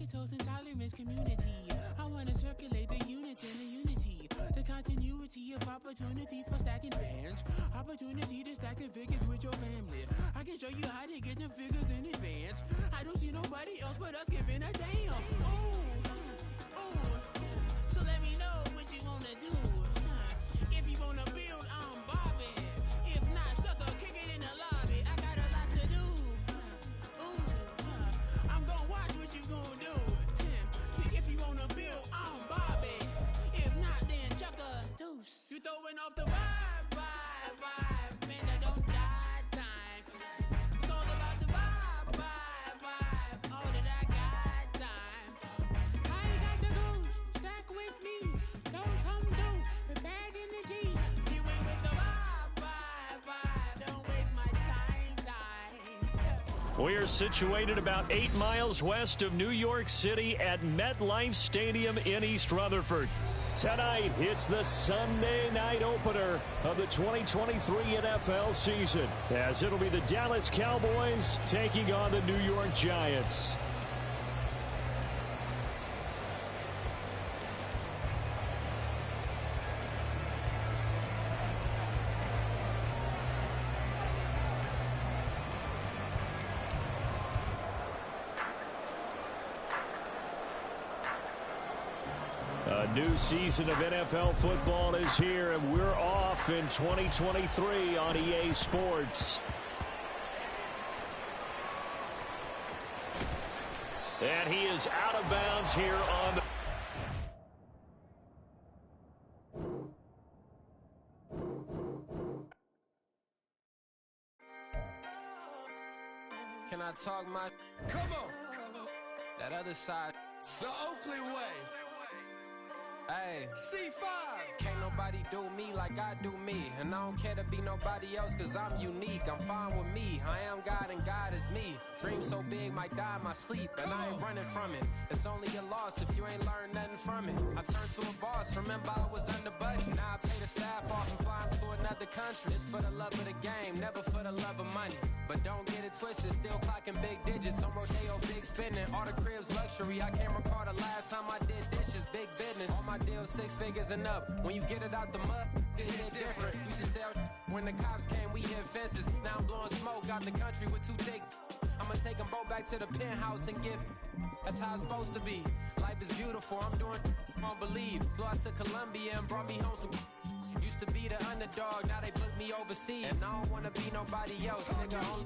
lactose intolerance community. I want to circulate the units and the unity, the continuity of opportunity for stacking bands, opportunity to stack the figures with your family. I can show you how to get the figures in advance. I don't see nobody else but us giving a damn. So let me know what you wanna do. If you wanna build, I'm Bobby. If not, sucker, kick it in the lobby. I got a lot to do. I'm gonna watch what you gonna do. See, if you wanna build, I'm Bobby. If not, then chuck a deuce. You throwing off the vibe. Man, I don't die time. It's all about the vibe. All that I got time. I ain't got the goose. Stack with me. Don't come through. We're back in the G. You ain't with the vibe. Don't waste my time. We are situated about 8 miles west of New York City at MetLife Stadium in East Rutherford. Tonight, it's the Sunday night opener of the 2023 NFL season, as it'll be the Dallas Cowboys taking on the New York Giants. A new season of NFL football is here, and we're off in 2023 on EA Sports. And he is out of bounds here on the... Can I talk my... Come on. That other side. The Oakley way. Hey. C5. Can't nobody do me like I do me. And I don't care to be nobody else cause I'm unique. I'm fine with me. I am God and God is me. Dream so big might die in my sleep. And I ain't running from it. It's only a loss if you ain't learned nothing from it. I turned to a boss. Remember I was under budget. Now I pay the staff off and fly them to another country. It's for the love of the game. Never for the love of money. But don't get it twisted. Still clocking big digits. On Rodeo, big spending. All the cribs luxury. I can't recall the last time I did dishes. Big business. All my deals 6 figures and up. When you get it out the mud, it hit different. You should sell when the cops came, we hit fences. Now I'm blowing smoke out the country with 2 thick. I'ma take them both back to the penthouse and get. That's how it's supposed to be. Life is beautiful. I'm doing won't believe. Flew out to Colombia and brought me home some. Used to be the underdog, now they book me overseas. And I don't wanna be nobody else, nigga.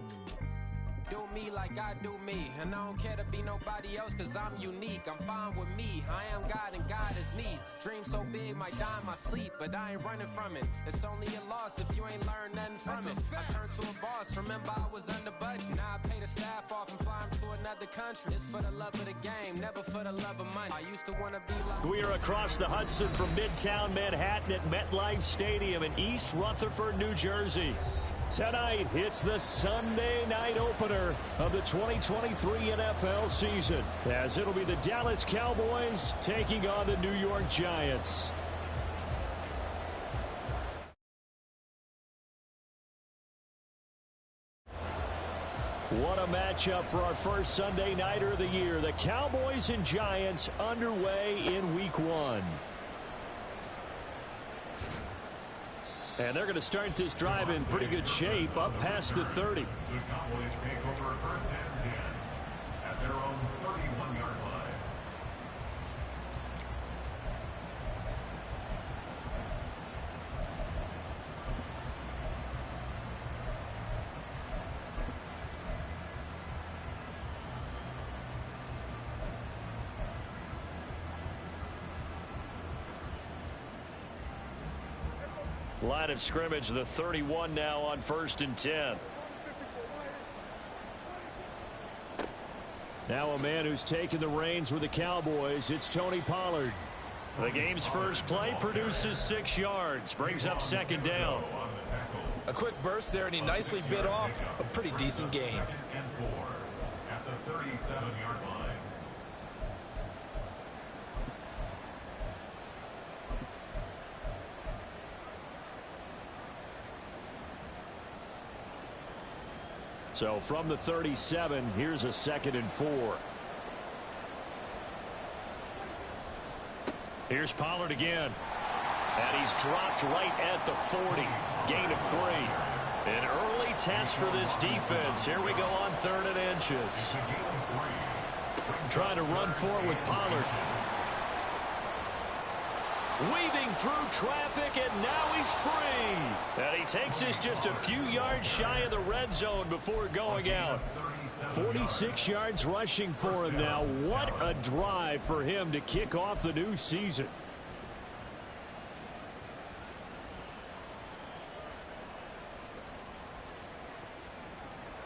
Do me like I do me. And I don't care to be nobody else cause I'm unique. I'm fine with me. I am God and God is me. Dream so big might die in my sleep. But I ain't running from it. It's only a loss if you ain't learned nothing from it. I turned to a boss. Remember I was under budget. Now I pay the staff off and fly them to another country. It's for the love of the game. Never for the love of money. I used to want to be like... We are across the Hudson from Midtown Manhattan at MetLife Stadium in East Rutherford, New Jersey. Tonight, it's the Sunday night opener of the 2023 NFL season, as it'll be the Dallas Cowboys taking on the New York Giants. What a matchup for our first Sunday nighter of the year. The Cowboys and Giants underway in Week 1. And they're going to start this drive in pretty good shape, up past the 30. The Cowboys take over first and 10 at their own 31-yard line. Line of scrimmage, the 31 now on first and 10. Now a man who's taken the reins with the Cowboys, it's Tony Pollard. The game's first play produces 6 yards, brings up second down. A quick burst there, and he nicely bit off a pretty decent gain. Second and 4 at the 37-yard line. So from the 37, here's a second and 4. Here's Pollard again. And he's dropped right at the 40. Gain of 3. An early test for this defense. Here we go on 3rd and inches. Trying to run for it with Pollard. Weaving through traffic, and now he's free. And he takes this just a few yards shy of the red zone before going out. 46 yards rushing for him now. What a drive for him to kick off the new season.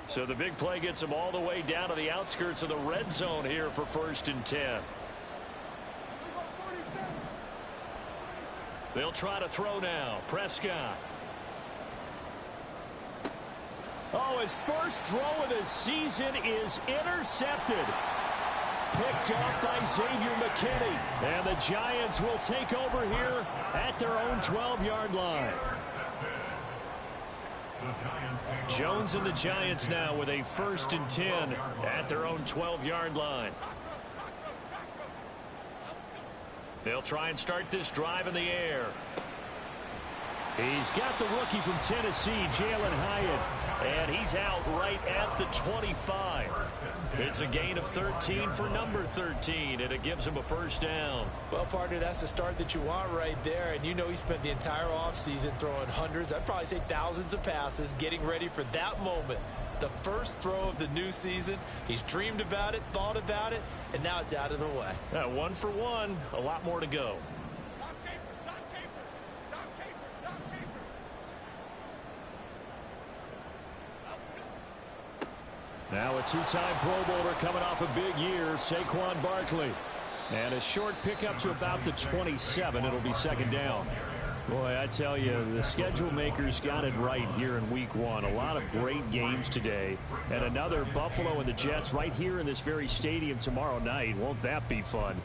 So the big play gets him all the way down to the outskirts of the red zone here for 1st and 10. They'll try to throw now. Prescott. Oh, his first throw of the season is intercepted. Picked up by Xavier McKinney. And the Giants will take over here at their own 12-yard line. Jones and the Giants now with a 1st and 10 at their own 12-yard line. They'll try and start this drive in the air. He's got the rookie from Tennessee, Jalen Hyatt, and he's out right at the 25. It's a gain of 13 for number 13, and it gives him a 1st down. Well, partner, that's the start that you want right there, and you know he spent the entire offseason throwing hundreds, I'd probably say thousands of passes, getting ready for that moment. The first throw of the new season. He's dreamed about it, thought about it, and now it's out of the way. 1 for 1, a lot more to go. Now a two-time Pro Bowler coming off a big year, Saquon Barkley. And a short pickup to about the 27. It'll be 2nd down. Boy, I tell you, the schedule makers got it right here in week 1. A lot of great games today. And another Buffalo and the Jets right here in this very stadium tomorrow night. Won't that be fun?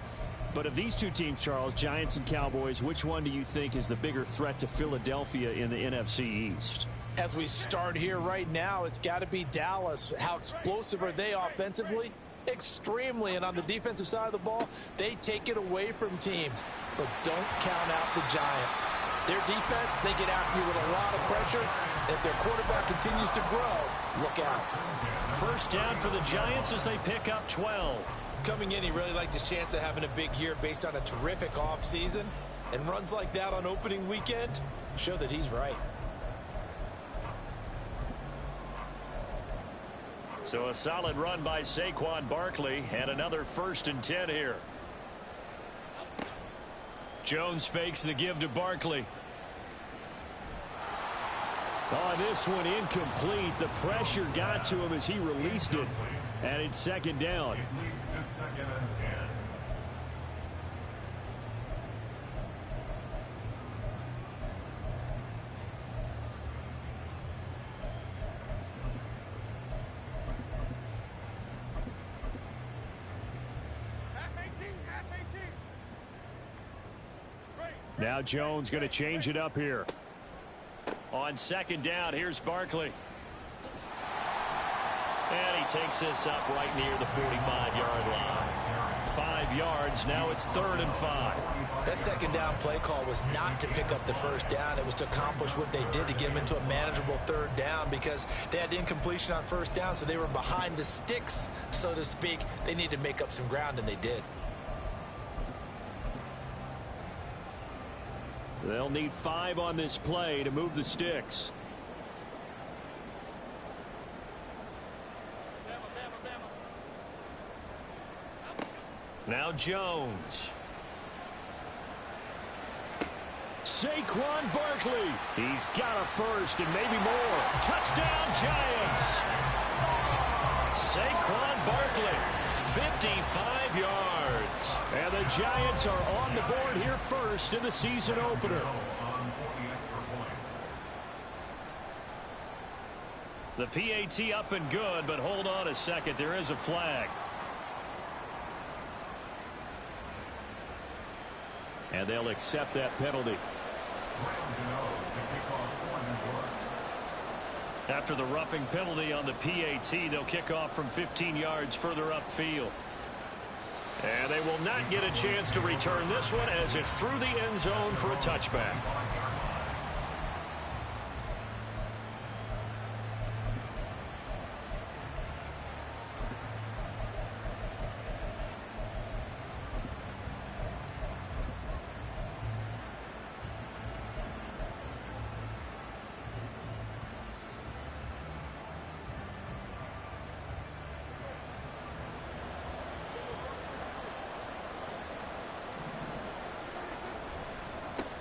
But of these two teams, Charles, Giants and Cowboys, which one do you think is the bigger threat to Philadelphia in the NFC East? As we start here right now, it's got to be Dallas. How explosive are they offensively? Extremely. And on the defensive side of the ball, they take it away from teams. But don't count out the Giants. Their defense, they get after you with a lot of pressure. If their quarterback continues to grow, look out. 1st down for the Giants as they pick up 12. Coming in, he really liked his chance of having a big year based on a terrific offseason. And runs like that on opening weekend show that he's right. So a solid run by Saquon Barkley and another 1st and 10 here. Jones fakes the give to Barkley. Oh, this one incomplete. The pressure got to him as he released it. And it's 2nd down. Now Jones going to change it up here. On 2nd down, here's Barkley. And he takes this up right near the 45-yard line. 5 yards, now it's 3rd and 5. That 2nd down play call was not to pick up the 1st down. It was to accomplish what they did to get them into a manageable 3rd down because they had incompletion on 1st down, so they were behind the sticks, so to speak. They needed to make up some ground, and they did. They'll need 5 on this play to move the sticks. Now Jones. Saquon Barkley. He's got a 1st and maybe more. Touchdown Giants. Saquon Barkley. 55 yards. And the Giants are on the board here first in the season opener. The PAT up and good, but hold on a second. There is a flag. And they'll accept that penalty. After the roughing penalty on the PAT, they'll kick off from 15 yards further upfield. And they will not get a chance to return this one as it's through the end zone for a touchback.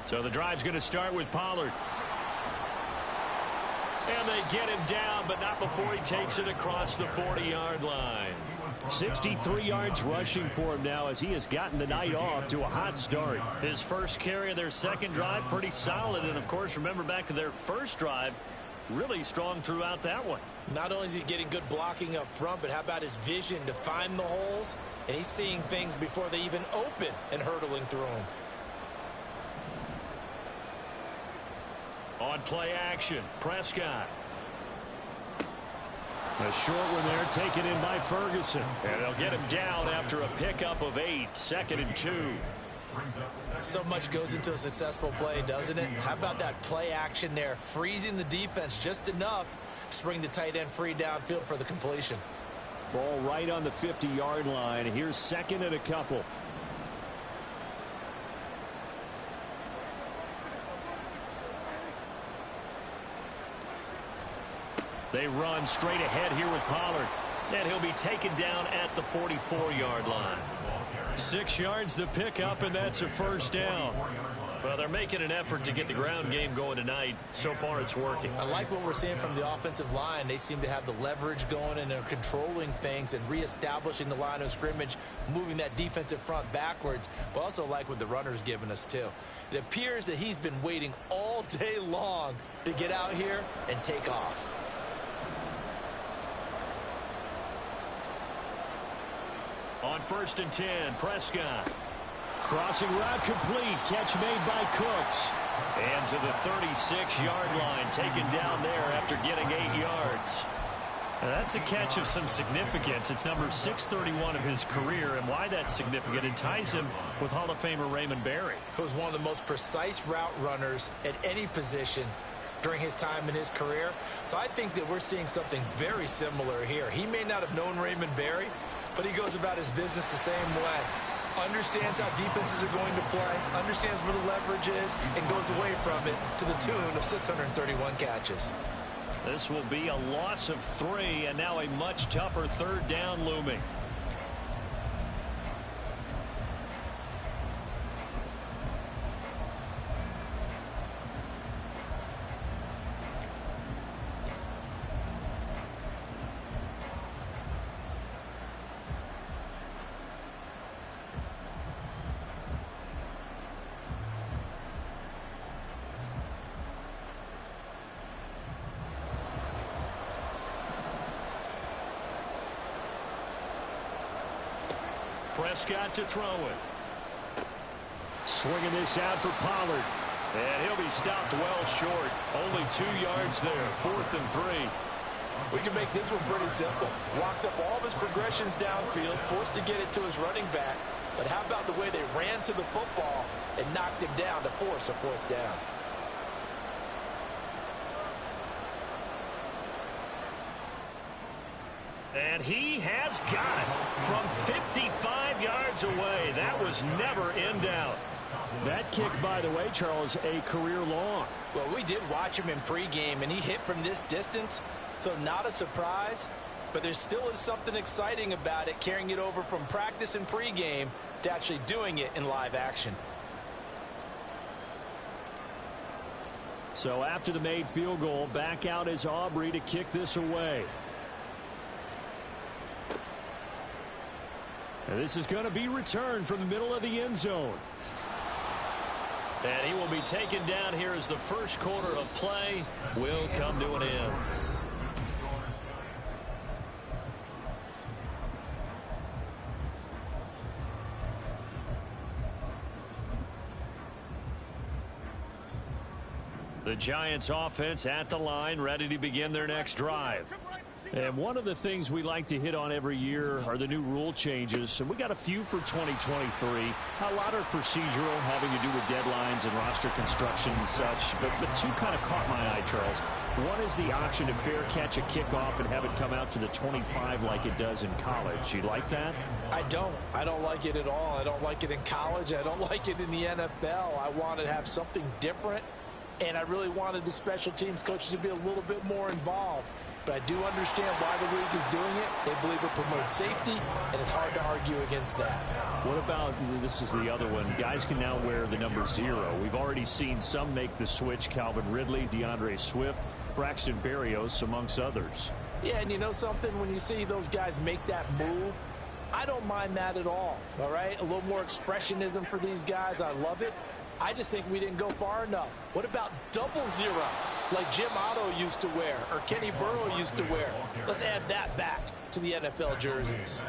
So the drive's going to start with Pollard. And they get him down, but not before he takes it across the 40-yard line. 63 yards rushing for him now as he has gotten the night off to a hot start. His first carry of their second drive, pretty solid. And, of course, remember back to their first drive, really strong throughout that one. Not only is he getting good blocking up front, but how about his vision to find the holes? And he's seeing things before they even open and hurtling through them. On play action, Prescott. A short one there taken in by Ferguson. And they'll get him down after a pickup of 8, 2nd and 2. So much goes into a successful play, doesn't it? How about that play action there, freezing the defense just enough to bring the tight end free downfield for the completion. Ball right on the 50-yard line. Here's 2nd and a couple. They run straight ahead here with Pollard. And he'll be taken down at the 44-yard line. 6 yards the pickup, and that's a first down. Well, they're making an effort to get the ground game going tonight. So far, it's working. I like what we're seeing from the offensive line. They seem to have the leverage going, and they're controlling things and reestablishing the line of scrimmage, moving that defensive front backwards. But also like what the runner's giving us, too. It appears that he's been waiting all day long to get out here and take off. On 1st and 10, Prescott. Crossing route complete. Catch made by Cooks. And to the 36-yard line, taken down there after getting 8 yards. Now that's a catch of some significance. It's number 631 of his career, and why that's significant, it ties him with Hall of Famer Raymond Berry. Who was one of the most precise route runners at any position during his time in his career. So I think that we're seeing something very similar here. He may not have known Raymond Berry, but he goes about his business the same way. Understands how defenses are going to play, understands where the leverage is, and goes away from it to the tune of 631 catches. This will be a loss of 3, and now a much tougher 3rd down looming. Prescott to throw it. Swinging this out for Pollard. And he'll be stopped well short. Only 2 yards there. 4th and 3. We can make this one pretty simple. Walked up all of his progressions downfield, forced to get it to his running back. But how about the way they ran to the football and knocked him down to force a 4th down? And he has got it from 55 yards away. That was never in doubt. That kick, by the way, Charles, a career long. Well, we did watch him in pregame, and he hit from this distance, so not a surprise. But there still is something exciting about it, carrying it over from practice and pregame to actually doing it in live action. So after the made field goal, back out is Aubrey to kick this away. And this is going to be returned from the middle of the end zone. And he will be taken down here as the first quarter of play will come to an end. The Giants offense at the line, ready to begin their next drive. And one of the things we like to hit on every year are the new rule changes. And we got a few for 2023. A lot are procedural, having to do with deadlines and roster construction and such. But two kind of caught my eye, Charles. One is the option to fair catch a kickoff and have it come out to the 25 like it does in college. You like that? I don't. I don't like it at all. I don't like it in college. I don't like it in the NFL. I wanted to have something different, and I really wanted the special teams coaches to be a little bit more involved. But I do understand why the league is doing it. They believe it promotes safety, and it's hard to argue against that. What about, this is the other one, guys can now wear the number 0. We've already seen some make the switch, Calvin Ridley, DeAndre Swift, Braxton Berrios, amongst others. Yeah, and you know something? When you see those guys make that move, I don't mind that at all right? A little more expressionism for these guys. I love it. I just think we didn't go far enough. What about 00, like Jim Otto used to wear or Kenny Burrow used to wear? Let's add that back to the NFL jerseys.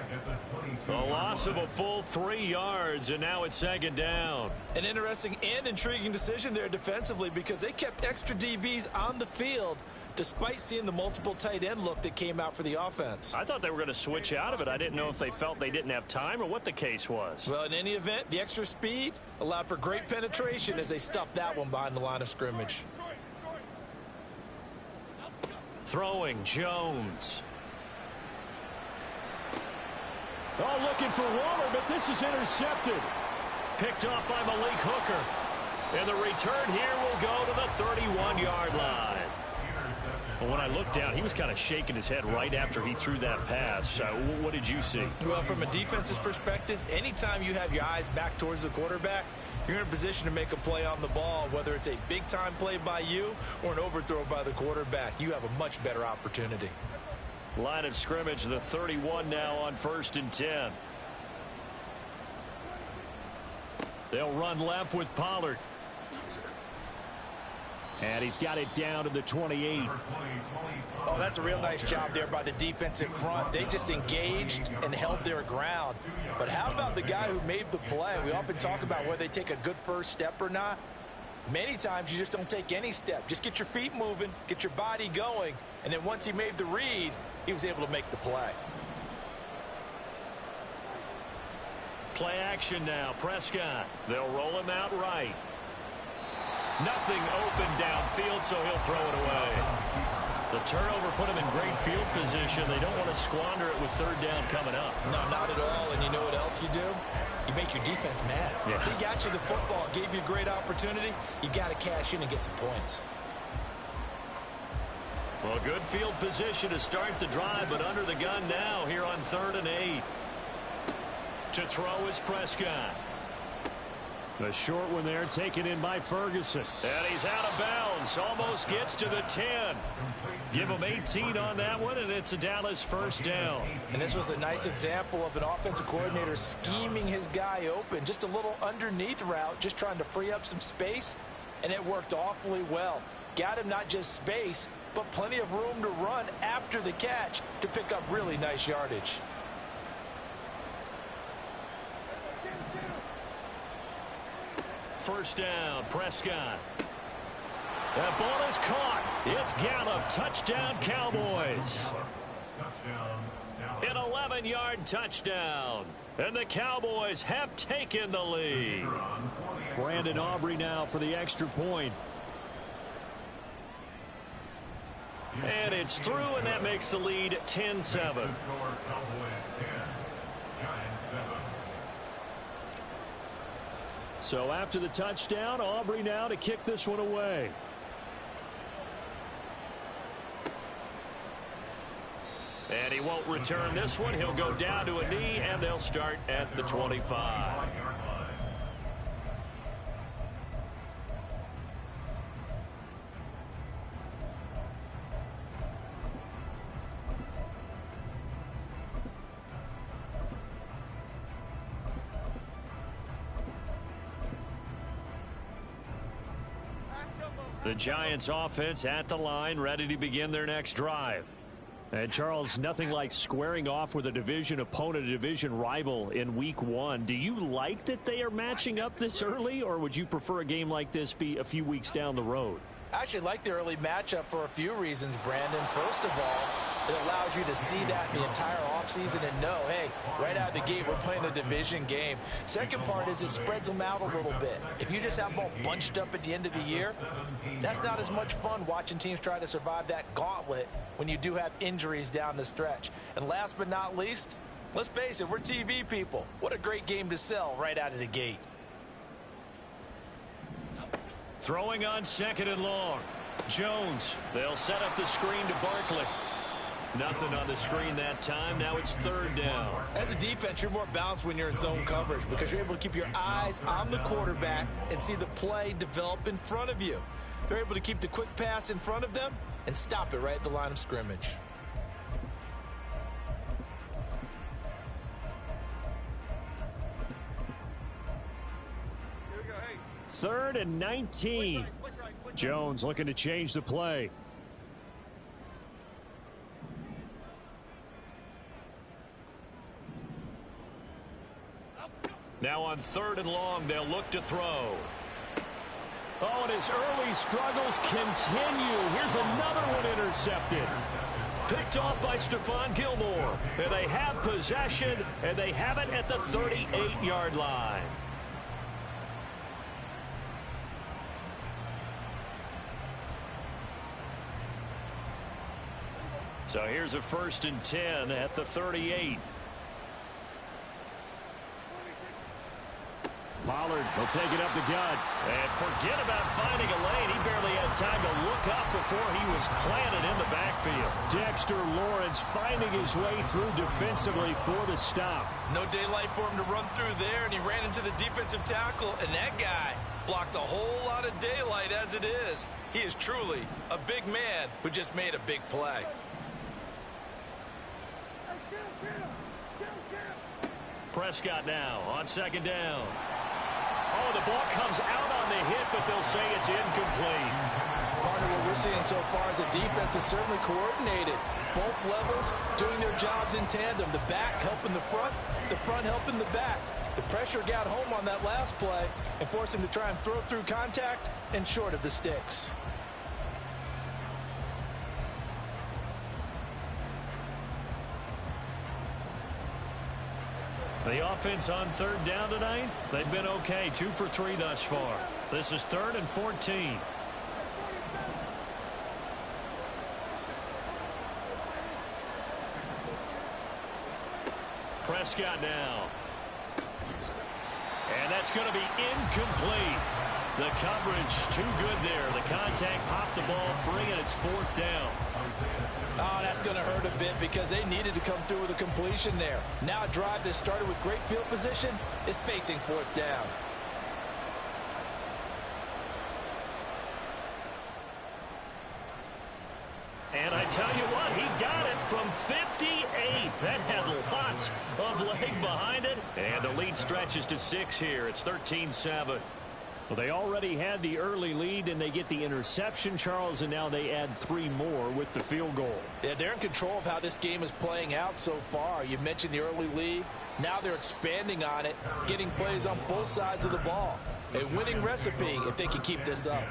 A loss of a full 3 yards, and now it's 2nd down. An interesting and intriguing decision there defensively because they kept extra DBs on the field despite seeing the multiple tight end look that came out for the offense. I thought they were going to switch out of it. I didn't know if they felt they didn't have time or what the case was. Well, in any event, the extra speed allowed for great penetration as they stuffed that one behind the line of scrimmage. Throwing, Jones. Oh, looking for Waller, but this is intercepted. Picked off by Malik Hooker. And the return here will go to the 31-yard line. Well, when I looked down, he was kind of shaking his head right after he threw that pass. What did you see? Well, from a defense's perspective, anytime you have your eyes back towards the quarterback, you're in a position to make a play on the ball, whether it's a big-time play by you or an overthrow by the quarterback. You have a much better opportunity. Line of scrimmage, the 31 now on 1st and 10. They'll run left with Pollard. And he's got it down to the 28. Oh, that's a real nice job there by the defensive front. They just engaged and held their ground. But how about the guy who made the play? We often talk about whether they take a good first step or not. Many times you just don't take any step. Just get your feet moving, get your body going, and then once he made the read, he was able to make the play. Play action now, Prescott. They'll roll him out right. Nothing open downfield, so he'll throw it away. The turnover put him in great field position. They don't want to squander it with 3rd down coming up. No, not at all. And you know what else you do? You make your defense mad. Yeah. He got you the football, gave you a great opportunity. You got to cash in and get some points. Well, good field position to start the drive, but under the gun now here on 3rd and 8. To throw is Prescott. The short one there taken in by Ferguson. And he's out of bounds. Almost gets to the 10. Give him 18 on that one, and it's a Dallas 1st down. And this was a nice example of an offensive coordinator scheming his guy open. Just a little underneath route, just trying to free up some space, and it worked awfully well. Got him not just space, but plenty of room to run after the catch to pick up really nice yardage. First down, Prescott. That ball is caught. It's Gallup. Touchdown, Cowboys. An 11-yard touchdown. And the Cowboys have taken the lead. Brandon Aubrey now for the extra point. And it's through, and that makes the lead 10-7. So after the touchdown, Aubrey now to kick this one away. And he won't return this one. He'll go down to a knee, and they'll start at the 25. The Giants offense at the line, ready to begin their next drive. And Charles, nothing like squaring off with a division opponent, a division rival in week 1. Do you like that they are matching up this early, or would you prefer a game like this be a few weeks down the road? I actually like the early matchup for a few reasons, Brandon. First of all, It allows you to see that the entire offseason and know, hey, right out of the gate, we're playing a division game. Second part is it spreads them out a little bit. If you just have them all bunched up at the end of the year, that's not as much fun watching teams try to survive that gauntlet when you do have injuries down the stretch. And last but not least, let's face it, we're TV people. What a great game to sell right out of the gate. Throwing on second and long. Jones. They'll set up the screen to Barkley. Nothing on the screen that time. Now it's third down. As a defense, you're more balanced when you're in zone coverage because you're able to keep your eyes on the quarterback and see the play develop in front of you. They're able to keep the quick pass in front of them and stop it right at the line of scrimmage. Third and 19. Jones looking to change the play. Now on third and long, they'll look to throw. Oh, and his early struggles continue. Here's another one intercepted. Picked off by Stephon Gilmore. And they have possession, and they have it at the 38-yard line. So here's a 1st and 10 at the 38. Pollard will take it up the gut. And forget about finding a lane. He barely had time to look up before he was planted in the backfield. Dexter Lawrence finding his way through defensively for the stop. No daylight for him to run through there, and he ran into the defensive tackle, and that guy blocks a whole lot of daylight as it is. He is truly a big man who just made a big play. Prescott now on second down. Oh, the ball comes out on the hit, but they'll say it's incomplete. Partner, what we're seeing so far as a defense is certainly coordinated. Both levels doing their jobs in tandem. The back helping the front helping the back. The pressure got home on that last play and forced him to try and throw through contact and short of the sticks. The offense on third down tonight, they've been okay. 2 for 3 thus far. This is 3rd and 14. Prescott now. And that's going to be incomplete. The coverage too good there. The contact popped the ball free, and it's 4th down. Oh, that's going to hurt a bit because they needed to come through with a completion there. Now a drive that started with great field position is facing 4th down. And I tell you what, he got it from 58. That had lots of leg behind it. And the lead stretches to 6 here. It's 13-7. Well, they already had the early lead, and they get the interception, Charles, and now they add 3 more with the field goal. Yeah, they're in control of how this game is playing out so far. You mentioned the early lead. Now they're expanding on it, getting plays on both sides of the ball. A winning recipe if they can keep this up.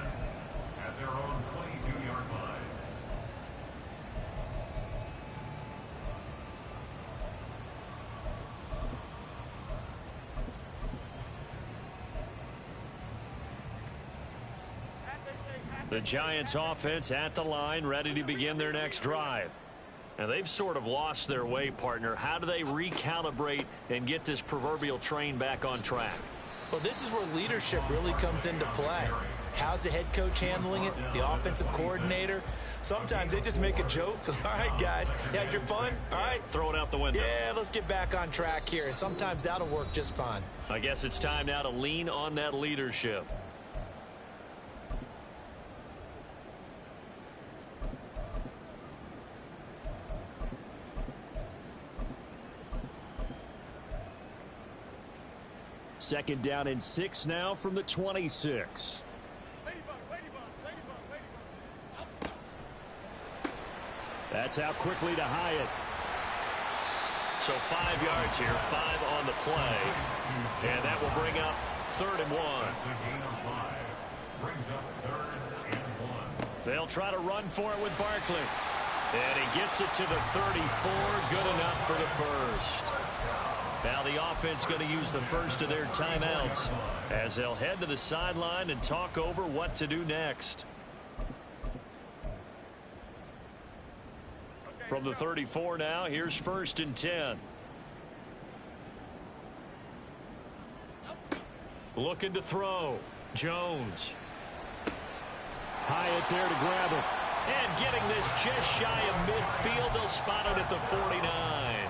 At their own 22-yard line. The Giants offense at the line, ready to begin their next drive. And they've sort of lost their way, partner. How do they recalibrate and get this proverbial train back on track? Well, this is where leadership really comes into play. How's the head coach handling it? The offensive coordinator? Sometimes they just make a joke. All right, guys, you had your fun? All right. Throw it out the window. Yeah, let's get back on track here. And sometimes that'll work just fine. I guess it's time now to lean on that leadership. Second down and 6 now from the 26. That's out quickly to Hyatt. So 5 yards here, 5 on the play. And that will bring up 3rd and 1. Brings up 3rd and 1. They'll try to run for it with Barkley. And he gets it to the 34. Good enough for the first. Now the offense going to use the first of their timeouts as they'll head to the sideline and talk over what to do next. From the 34 now, here's 1st and 10. Looking to throw. Jones. Hyatt there to grab it. And getting this just shy of midfield. They'll spot it at the 49.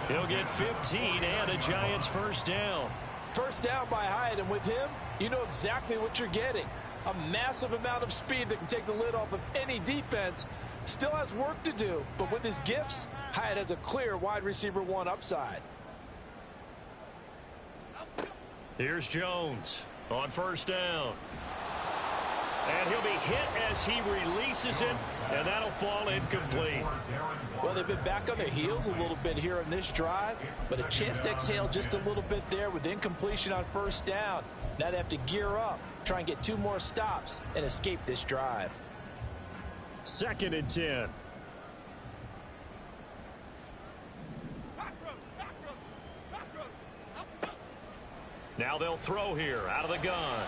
He'll get 15 and a Giants first down. First down by Hyatt, and with him, you know exactly what you're getting. A massive amount of speed that can take the lid off of any defense. Still has work to do, but with his gifts, Hyatt has a clear wide receiver 1 upside. Here's Jones on first down. And he'll be hit as he releases it, and that'll fall incomplete. Well, they've been back on their heels a little bit here in this drive, but a chance to exhale just a little bit there with incompletion on first down. Now they have to gear up, try and get 2 more stops, and escape this drive. 2nd and 10. Now they'll throw here out of the gun.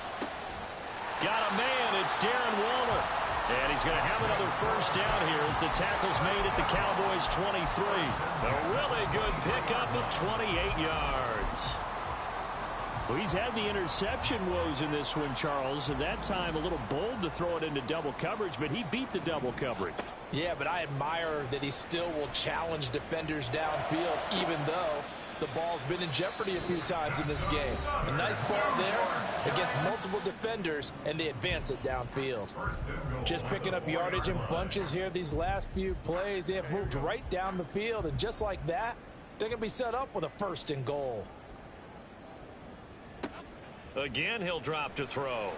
Got a man. It's Darren Waller. And he's going to have another first down here as the tackle's made at the Cowboys' 23. A really good pickup of 28 yards. Well, he's had the interception woes in this one, Charles, and that time a little bold to throw it into double coverage, but he beat the double coverage. Yeah, but I admire that he still will challenge defenders downfield, even though the ball's been in jeopardy a few times in this game. A nice ball there against multiple defenders, and they advance it downfield. Just picking up yardage in bunches here these last few plays. They have moved right down the field, and just like that, they're going to be set up with a 1st and goal. Again, he'll drop to throw.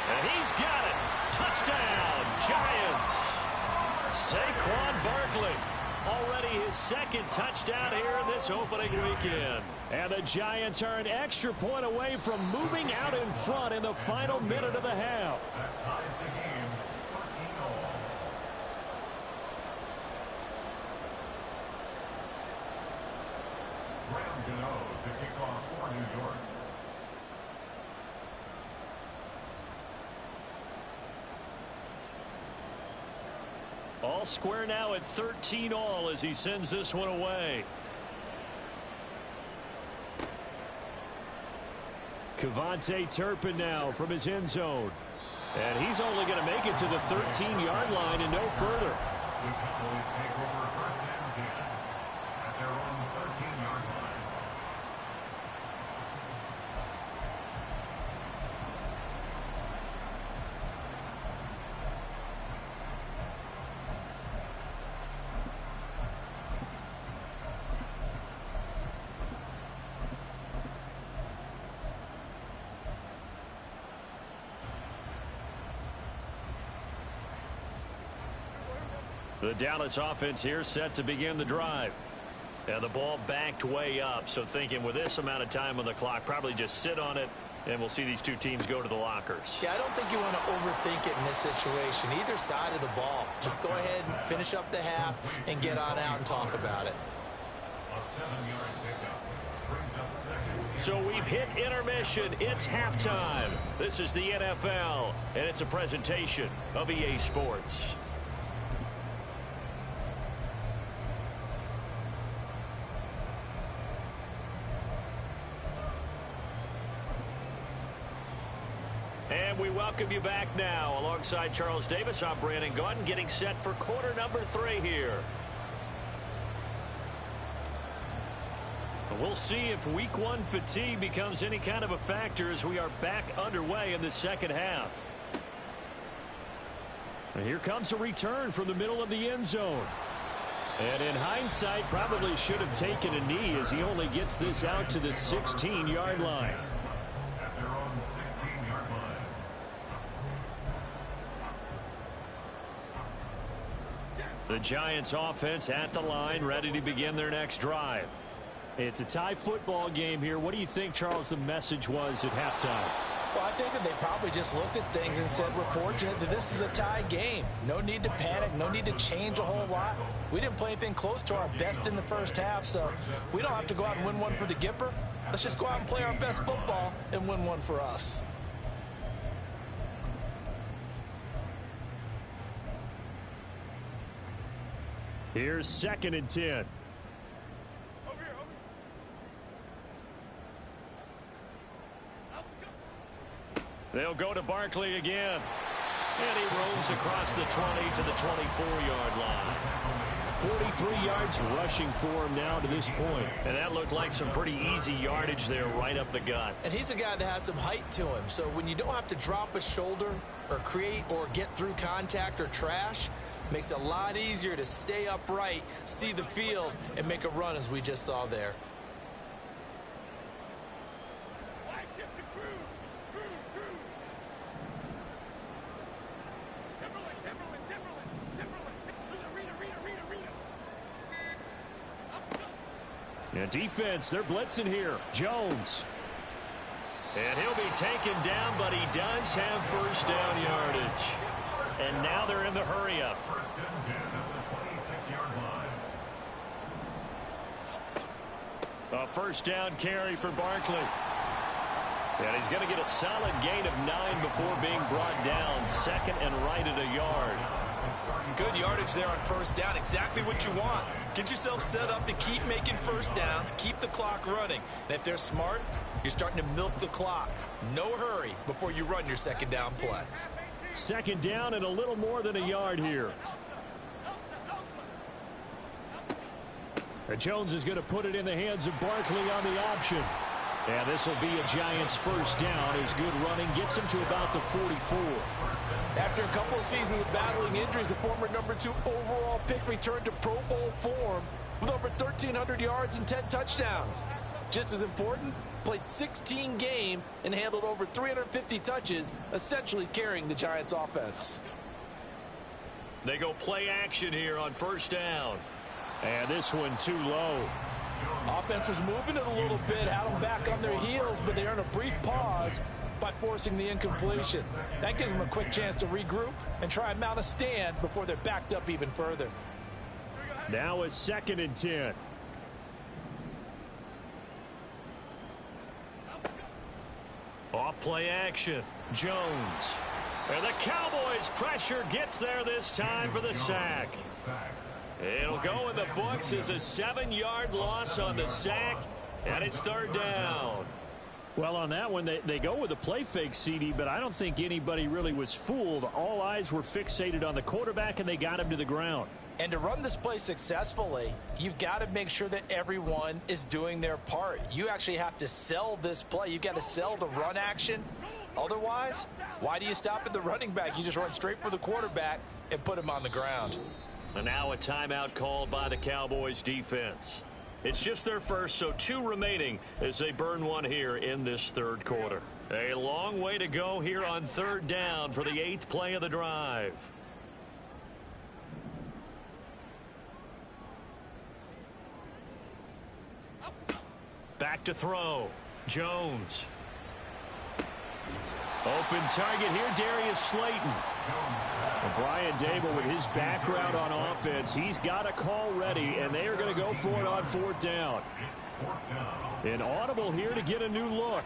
And he's got it. Touchdown, Giants. Saquon Barkley. Already his 2nd touchdown here in this opening weekend. And the Giants are an extra point away from moving out in front in the final minute of the half. That ties the game 14-all. Graham Gano to kick off for New York. All square now at 13-all as he sends this one away. Kevontae Turpin now from his end zone. And he's only going to make it to the 13-yard line and no further. The Cowboys take over 1st and 10 at their own 13-yard line. The Dallas offense here set to begin the drive. And the ball backed way up. So thinking with this amount of time on the clock, probably just sit on it, and we'll see these 2 teams go to the lockers. Yeah, I don't think you want to overthink it in this situation. Either side of the ball. Just go ahead and finish up the half and get on out and talk about it. A 7-yard pickup brings up 2nd. So we've hit intermission. It's halftime. This is the NFL, and it's a presentation of EA Sports. And we welcome you back now. Alongside Charles Davis, I'm Brandon Gaudin, getting set for quarter number 3 here. We'll see if week 1 fatigue becomes any kind of a factor as we are back underway in the second half. And here comes a return from the middle of the end zone. And in hindsight, probably should have taken a knee as he only gets this out to the 16-yard line. At their own 16-yard line. The Giants offense at the line, ready to begin their next drive. It's a tie football game here. What do you think, Charles, the message was at halftime? Well, I think that they probably just looked at things and said, we're fortunate that this is a tie game. No need to panic, no need to change a whole lot. We didn't play anything close to our best in the first half, so we don't have to go out and win one for the Gipper. Let's just go out and play our best football and win one for us. Here's 2nd and 10. They'll go to Barkley again. And he roams across the 20 to the 24-yard line. 43 yards rushing for him now to this point. And that looked like some pretty easy yardage there right up the gut. And he's a guy that has some height to him. So when you don't have to drop a shoulder or create or get through contact or trash, makes it a lot easier to stay upright, see the field, and make a run as we just saw there. And defense, they're blitzing here. Jones. And he'll be taken down, but he does have first down yardage. And now they're in the hurry up. First and 10 at the 26-yard line. A first down carry for Barkley. And he's going to get a solid gain of 9 before being brought down. 2nd and right at a yard. Good yardage there on first down. Exactly what you want. Get yourself set up to keep making first downs, keep the clock running. And if they're smart, you're starting to milk the clock. No hurry before you run your second down play. 2nd down and a little more than a yard here. And Jones is going to put it in the hands of Barkley on the option. And this will be a Giants first down as good running gets him to about the 44. After a couple of seasons of battling injuries, the former #2 overall pick returned to Pro Bowl form with over 1,300 yards and 10 touchdowns. Just as important, played 16 games and handled over 350 touches, essentially carrying the Giants offense. They go play action here on first down. And this one too low. Offense was moving it a little bit, had them back on their heels, but they earned a brief pause by forcing the incompletion. That gives them a quick chance to regroup and try and mount a stand before they're backed up even further. Now it's 2nd and 10. Off play action. Jones. And the Cowboys pressure gets there this time for the sack. It'll go in the books as a 7-yard loss on the sack, and it's 3rd down. Well, on that one, they go with a play fake, CD, but I don't think anybody really was fooled. All eyes were fixated on the quarterback, and they got him to the ground. And to run this play successfully, you've got to make sure that everyone is doing their part. You actually have to sell this play. You've got to sell the run action. Otherwise, why do you stop at the running back? You just run straight for the quarterback and put him on the ground. And now a timeout called by the Cowboys defense. It's just their first, so 2 remaining as they burn one here in this 3rd quarter. A long way to go here on 3rd down for the 8th play of the drive. Back to throw. Jones. Open target here, Darius Slayton. Brian Dable, with his background on offense, he's got a call ready, and they are going to go for it on 4th down. An audible here to get a new look.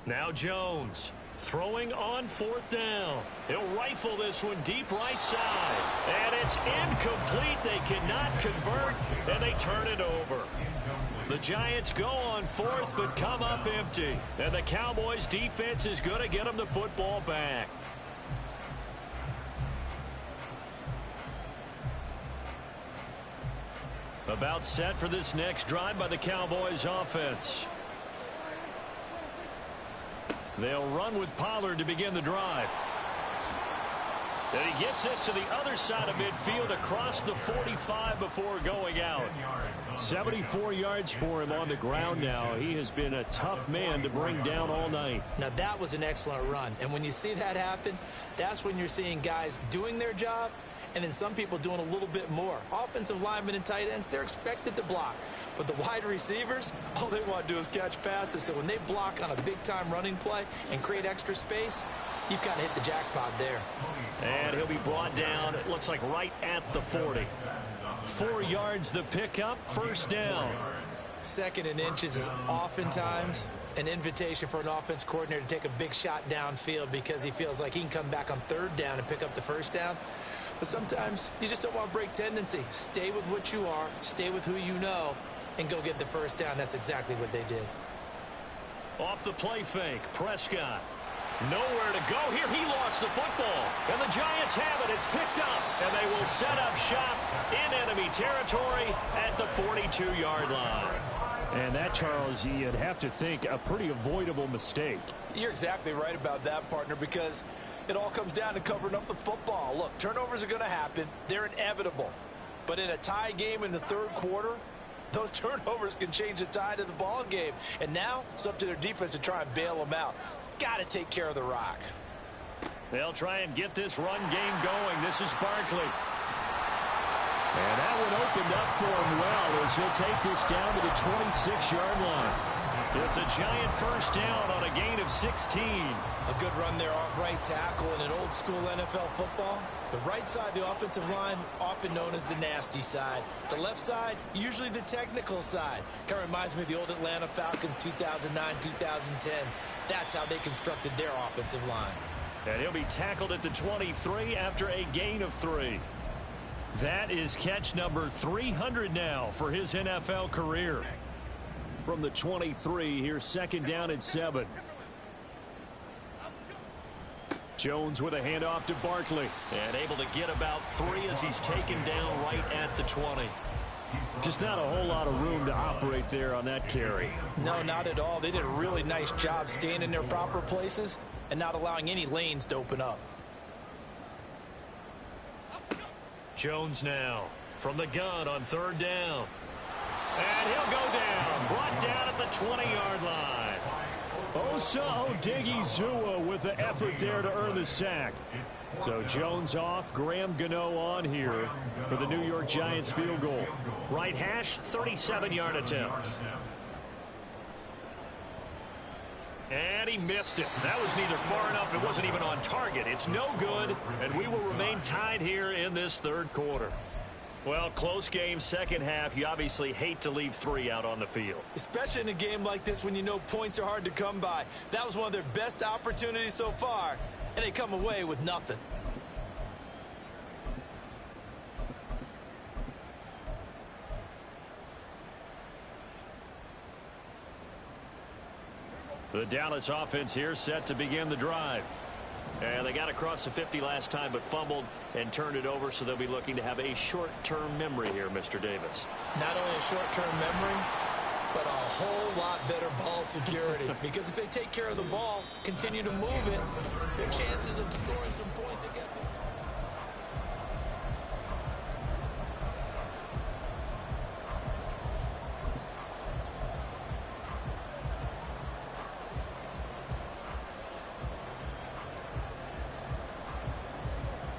Now Jones. Throwing on 4th down. He'll rifle this one deep right side. And it's incomplete. They cannot convert, and they turn it over. The Giants go on 4th, but come up empty. And the Cowboys defense is going to get them the football back. About set for this next drive by the Cowboys offense. They'll run with Pollard to begin the drive. And he gets this to the other side of midfield across the 45 before going out. 74 yards for him on the ground now. He has been a tough man to bring down all night. Now that was an excellent run. And when you see that happen, that's when you're seeing guys doing their job and then some people doing a little bit more. Offensive linemen and tight ends, they're expected to block. But the wide receivers, all they want to do is catch passes. So when they block on a big-time running play and create extra space, you've kind of hit the jackpot there. And he'll be brought down, it looks like right at the 40. 4 yards the pickup, first down. 2nd and inches is oftentimes an invitation for an offense coordinator to take a big shot downfield because he feels like he can come back on 3rd down and pick up the first down. But sometimes you just don't want to break tendency. Stay with what you are, stay with who you know, and go get the first down. That's exactly what they did. Off the play fake, Prescott. Nowhere to go here. He lost the football. And the Giants have it. It's picked up. And they will set up shop in enemy territory at the 42-yard line. And that, Charles, you'd have to think a pretty avoidable mistake. You're exactly right about that, partner, because it all comes down to covering up the football. Look, turnovers are going to happen. They're inevitable. But in a tie game in the 3rd quarter, those turnovers can change the tide of the ball game. And now it's up to their defense to try and bail them out. Got to take care of the rock. They'll try and get this run game going. This is Barkley. And that one opened up for him well as he'll take this down to the 26-yard line. It's a Giant first down on a gain of 16. A good run there off right tackle in an old school NFL football. The right side of the offensive line, often known as the nasty side. The left side, usually the technical side. Kind of reminds me of the old Atlanta Falcons 2009, 2010. That's how they constructed their offensive line. And he'll be tackled at the 23 after a gain of 3. That is catch number 300 now for his NFL career. From the 23, here's 2nd down and 7. Jones with a handoff to Barkley. And able to get about 3 as he's taken down right at the 20. Just not a whole lot of room to operate there on that carry. No, not at all. They did a really nice job staying in their proper places and not allowing any lanes to open up. Jones now from the gun on 3rd down. And he'll go down. Brought down at the 20-yard line. Osa Odighizuwa with the effort there to earn the sack. So Jones off, Graham Gano on here for the New York Giants field goal. Right hash, 37-yard attempt. And he missed it. That was neither far enough. It wasn't even on target. It's no good, and we will remain tied here in this 3rd quarter. Well, close game, 2nd half. You obviously hate to leave 3 out on the field. Especially in a game like this when you know points are hard to come by. That was one of their best opportunities so far, and they come away with nothing. The Dallas offense here set to begin the drive. And they got across the 50 last time but fumbled and turned it over, so they'll be looking to have a short-term memory here, Mr. Davis. Not only a short-term memory, but a whole lot better ball security. Because if they take care of the ball, continue to move it, their chances of scoring some points again.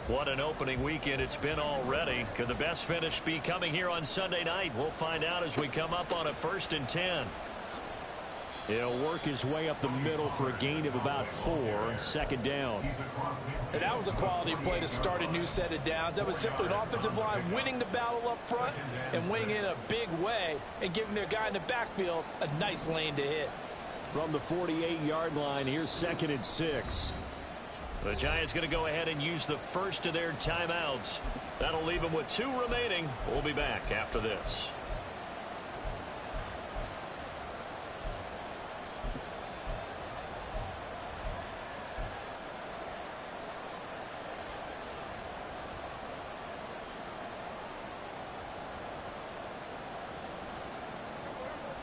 What an opening weekend it's been already. Could the best finish be coming here on Sunday night? We'll find out as we come up on a 1st and 10. He'll work his way up the middle for a gain of about 4, 2nd down. And that was a quality play to start a new set of downs. That was simply an offensive line winning the battle up front and winning in a big way and giving their guy in the backfield a nice lane to hit. From the 48-yard line, here's 2nd and 6. The Giants going to go ahead and use the first of their timeouts. That'll leave them with 2 remaining. We'll be back after this.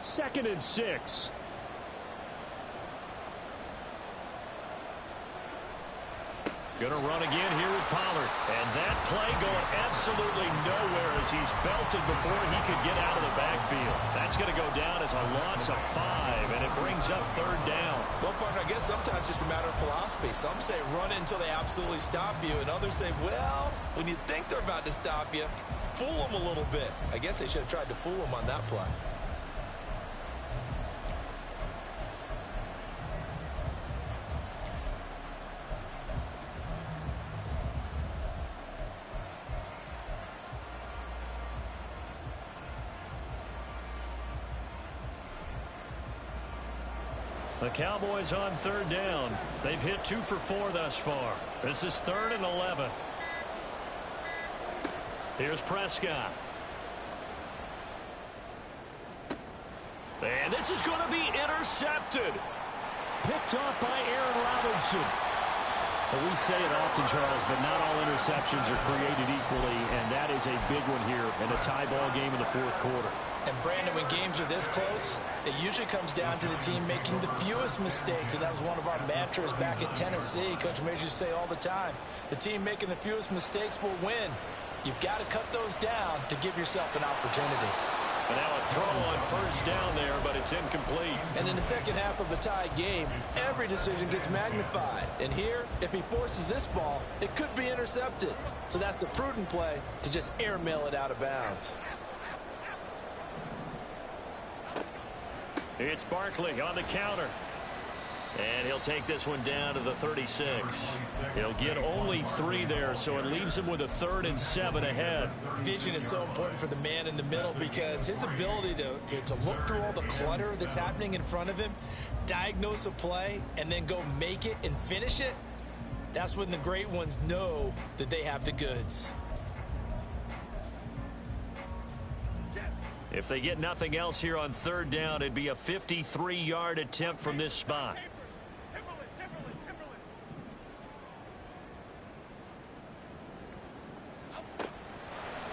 Second and 6. Going to run again here with Pollard. And that play going absolutely nowhere as he's belted before he could get out of the backfield. That's going to go down as a loss of 5, and it brings up 3rd down. Well, partner, I guess sometimes it's just a matter of philosophy. Some say run it until they absolutely stop you, and others say, well, when you think they're about to stop you, fool them a little bit. I guess they should have tried to fool them on that play. The Cowboys on 3rd down. They've hit 2 for 4 thus far. This is 3rd and 11. Here's Prescott. And this is going to be intercepted. Picked off by Aaron Robinson. Well, we say it often, Charles, but not all interceptions are created equally, and that is a big one here in a tie ball game in the 4th quarter. And, Brandon, when games are this close, it usually comes down to the team making the fewest mistakes, and that was one of our mantras back at Tennessee. Coach Majors used to say all the time, the team making the fewest mistakes will win. You've got to cut those down to give yourself an opportunity. And now a throw on 1st down there, but it's incomplete. And in the second half of the tie game, every decision gets magnified. And here, if he forces this ball, it could be intercepted. So that's the prudent play to just airmail it out of bounds. It's Barkley on the counter. And he'll take this one down to the 36. He'll get only 3 there, so it leaves him with a 3rd and 7 ahead. Vision is so important for the man in the middle because his ability to look through all the clutter that's happening in front of him, diagnose a play, and then go make it and finish it, that's when the great ones know that they have the goods. If they get nothing else here on 3rd down, it'd be a 53-yard attempt from this spot.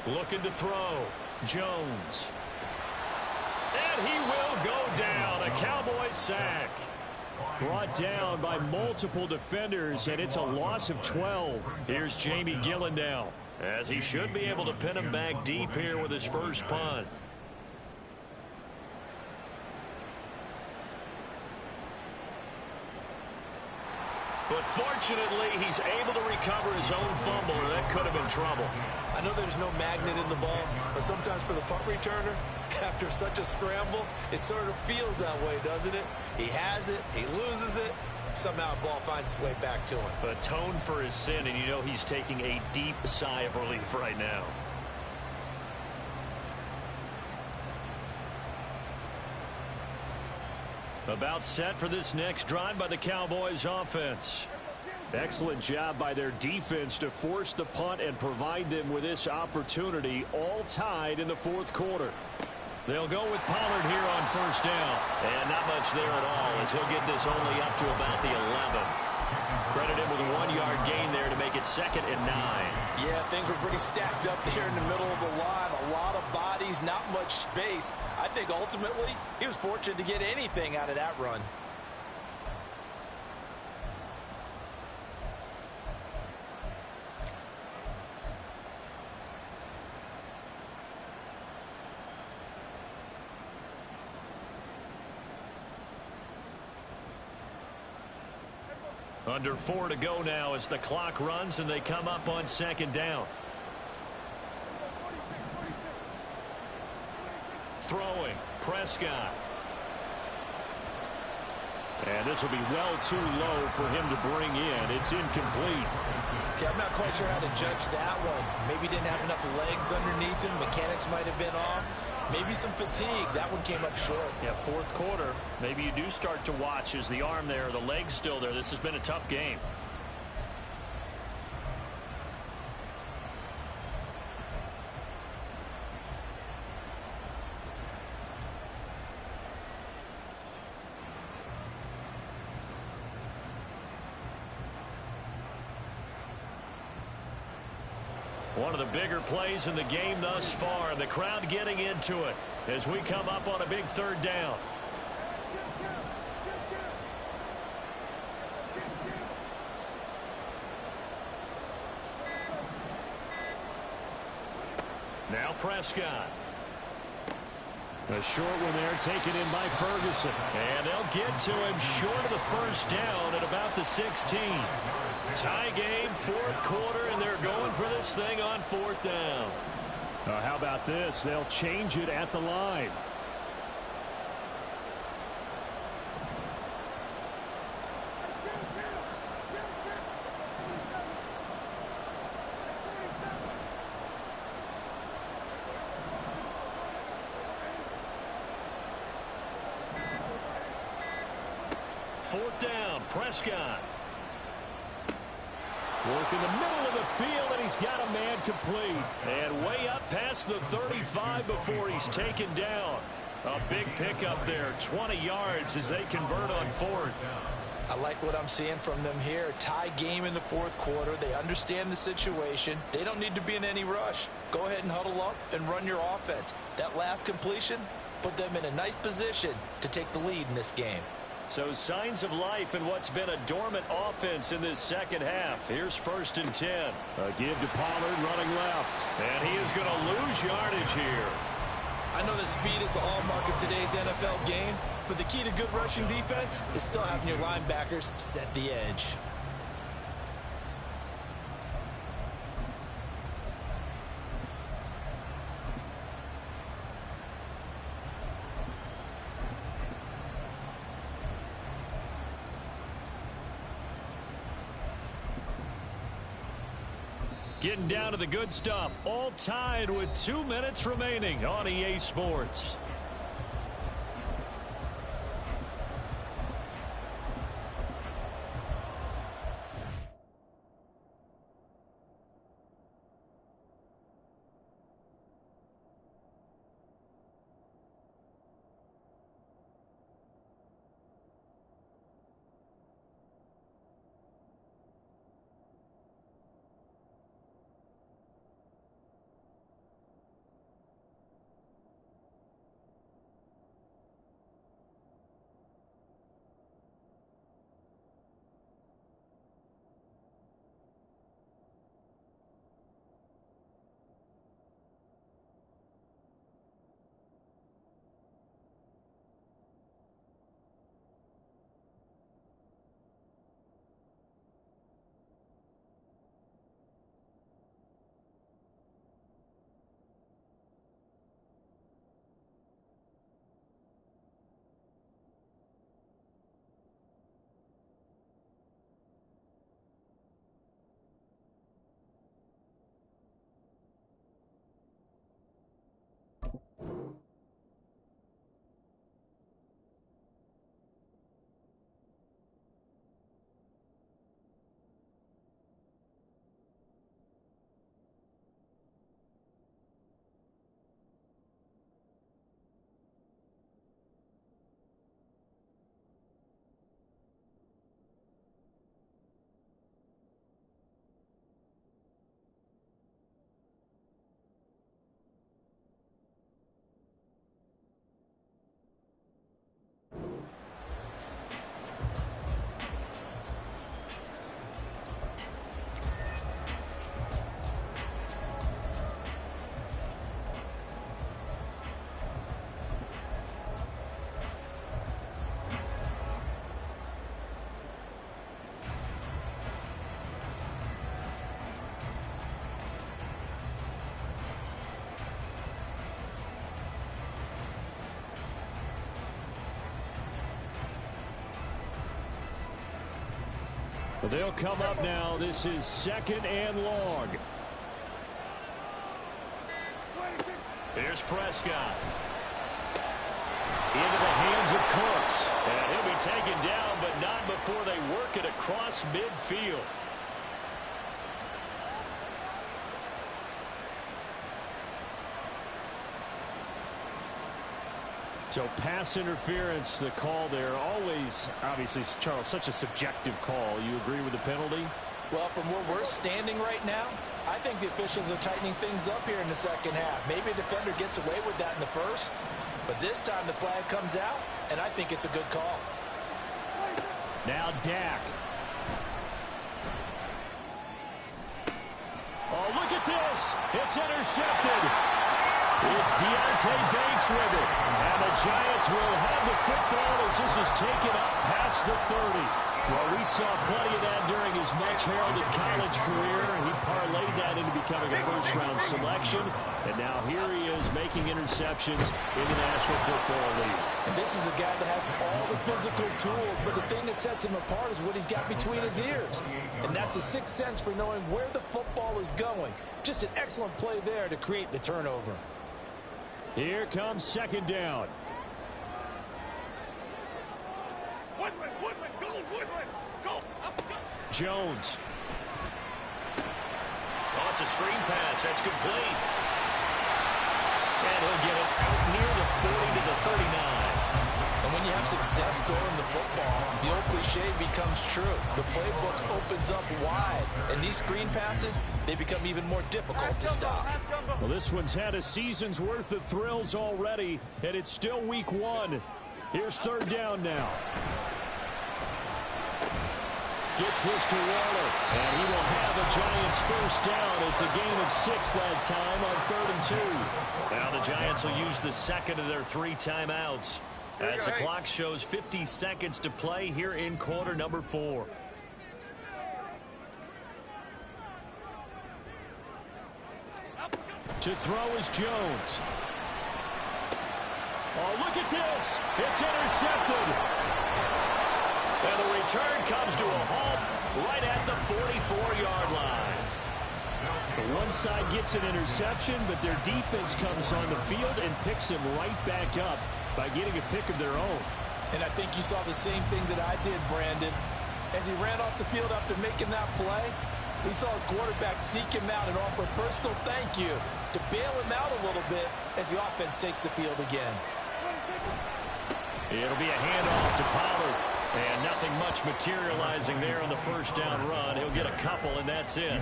Looking to throw. Jones. And he will go down. A Cowboys sack. Brought down by multiple defenders, and it's a loss of 12. Here's Jamie Gillen now, as he should be able to pin him back deep here with his first punt. But fortunately, he's able to recover his own fumble, or that could have been trouble. I know there's no magnet in the ball, but sometimes for the punt returner, after such a scramble, it sort of feels that way, doesn't it? He has it, he loses it, somehow the ball finds its way back to him. Atone for his sin, and you know he's taking a deep sigh of relief right now. About set for this next drive by the Cowboys offense. Excellent job by their defense to force the punt and provide them with this opportunity, all tied in the 4th quarter. They'll go with Pollard here on 1st down. And not much there at all, as he'll get this only up to about the 11. Credit him with a 1-yard gain there to make it 2nd and 9. Yeah, things were pretty stacked up there in the middle of the line. A lot of bodies, not much space. I think ultimately he was fortunate to get anything out of that run. Under 4 to go now as the clock runs and they come up on 2nd down. Throwing, Prescott. And this will be well too low for him to bring in. It's incomplete. Yeah, I'm not quite sure how to judge that one. Maybe didn't have enough legs underneath him. Mechanics might have been off. Maybe some fatigue. That one came up short. Yeah, 4th quarter. Maybe you do start to watch as the arm there, the leg's still there. This has been a tough game. One of the bigger plays in the game thus far. The crowd getting into it as we come up on a big 3rd down. Now Prescott. A short one there taken in by Ferguson. And they'll get to him short of the first down at about the 16. Tie game, fourth quarter, and they're going for this thing on fourth down. How about this? They'll change it at the line. Fourth down, Prescott. Work in the middle of the field, and he's got a man complete. And way up past the 35 before he's taken down. A big pickup there, 20 yards as they convert on fourth. I like what I'm seeing from them here. Tie game in the fourth quarter. They understand the situation. They don't need to be in any rush. Go ahead and huddle up and run your offense. That last completion put them in a nice position to take the lead in this game. So signs of life in what's been a dormant offense in this second half. Here's 1st and 10. A give to Pollard running left. And he is going to lose yardage here. I know that speed is the hallmark of today's NFL game, but the key to good rushing defense is still having your linebackers set the edge. Getting down to the good stuff. All tied with 2 minutes remaining on EA Sports. But they'll come up now. This is 2nd and long. Here's Prescott. Into the hands of Cooks. And he'll be taken down, but not before they work it across midfield. So pass interference, the call there. Always, obviously, Charles, such a subjective call. You agree with the penalty? Well, from where we're standing right now, I think the officials are tightening things up here in the second half. Maybe a defender gets away with that in the first, but this time the flag comes out, and I think it's a good call. Now Dak. Oh, look at this. It's intercepted. It's Deontay Banks with it. And the Giants will have the football as this is taken up past the 30. Well, we saw plenty of that during his much-heralded college career. He parlayed that into becoming a first-round selection. And now here he is making interceptions in the National Football League. And this is a guy that has all the physical tools, but the thing that sets him apart is what he's got between his ears. And that's the sixth sense for knowing where the football is going. Just an excellent play there to create the turnover. Here comes second down. Woodland, go, Woodland, go. Jones. Oh, it's a screen pass. That's complete. And he'll get it out near the 40 to the 39. And when you have success throwing the football, the old cliche becomes true. The playbook opens up wide. And these screen passes, they become even more difficult to stop. Well, this one's had a season's worth of thrills already, and it's still week one. Here's third down now. Gets this to Waller, and he will have a Giants first down. It's a gain of 6 that time on 3rd and 2. Now the Giants will use the second of their 3 timeouts as the clock shows 50 seconds to play here in quarter number 4. To throw is Jones. Oh, look at this. It's intercepted. And the return comes to a halt right at the 44-yard line. The one side gets an interception, but their defense comes on the field and picks him right back up by getting a pick of their own. And I think you saw the same thing that I did, Brandon. As he ran off the field after making that play, we saw his quarterback seek him out and offer a personal thank you to bail him out a little bit as the offense takes the field again. It'll be a handoff to Pollard. And nothing much materializing there on the first down run. He'll get a couple, and that's it.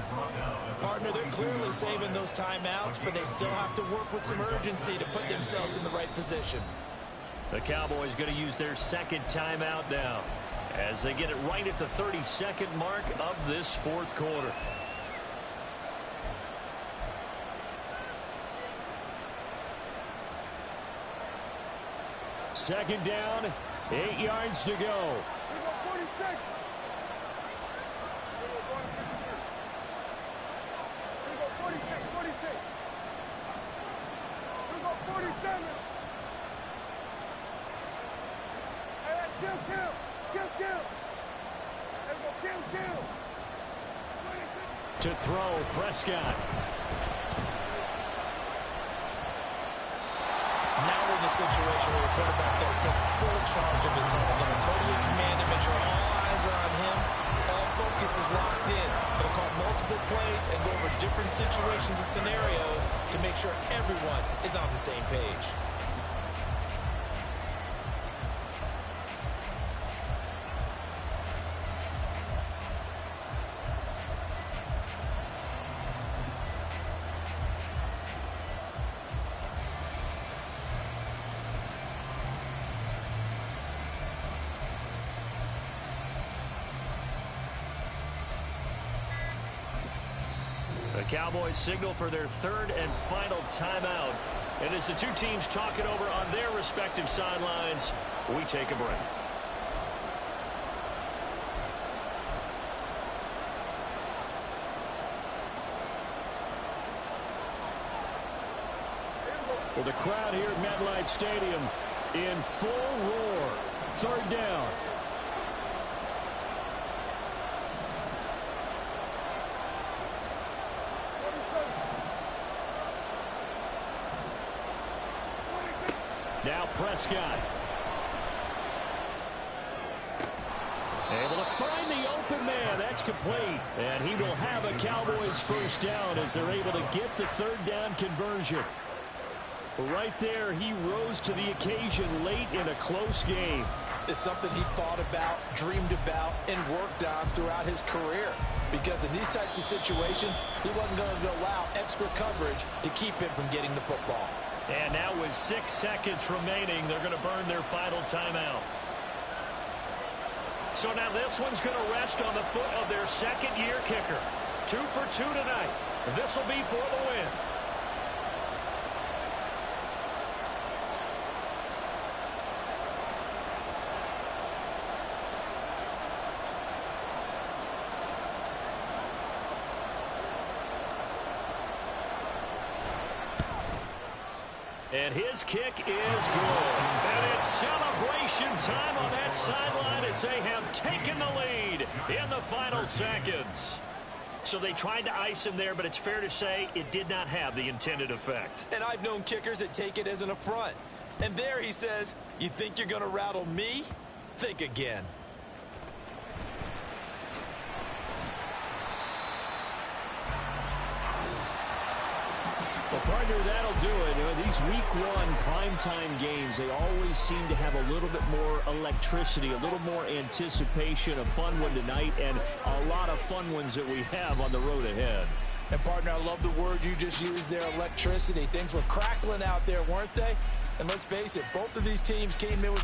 Partner, they're clearly saving those timeouts, but they still have to work with some urgency to put themselves in the right position. The Cowboys going to use their second timeout now as they get it right at the 32nd mark of this fourth quarter. Second down, 8 yards to go. To throw, Prescott. Now we're in the situation where the quarterback's got to take full charge of his home. Going to totally command him, make sure all eyes are on him. All focus is locked in. Going to call multiple plays and go over different situations and scenarios to make sure everyone is on the same page. The Cowboys signal for their third and final timeout. And as the two teams talk it over on their respective sidelines, we take a break. Well, the crowd here at MetLife Stadium in full roar. Third down. Now Prescott. Able to find the open man. That's complete. And he will have a Cowboys first down as they're able to get the third down conversion. Right there, he rose to the occasion late in a close game. It's something he thought about, dreamed about, and worked on throughout his career. Because in these types of situations, he wasn't going to allow extra coverage to keep him from getting the football. And now with 6 seconds remaining, they're going to burn their final timeout. So now this one's going to rest on the foot of their second-year kicker. 2 for 2 tonight. This will be for the win. And his kick is good. And it's celebration time on that sideline as they have taken the lead in the final seconds. So they tried to ice him there, but it's fair to say it did not have the intended effect. And I've known kickers that take it as an affront. And there he says, you think you're going to rattle me? Think again. Well, partner, that'll do it. You know, these week one primetime games, they always seem to have a little bit more electricity, a little more anticipation. A fun one tonight, and a lot of fun ones that we have on the road ahead. And, partner, I love the word you just used there, electricity. Things were crackling out there, weren't they? And let's face it, both of these teams came in with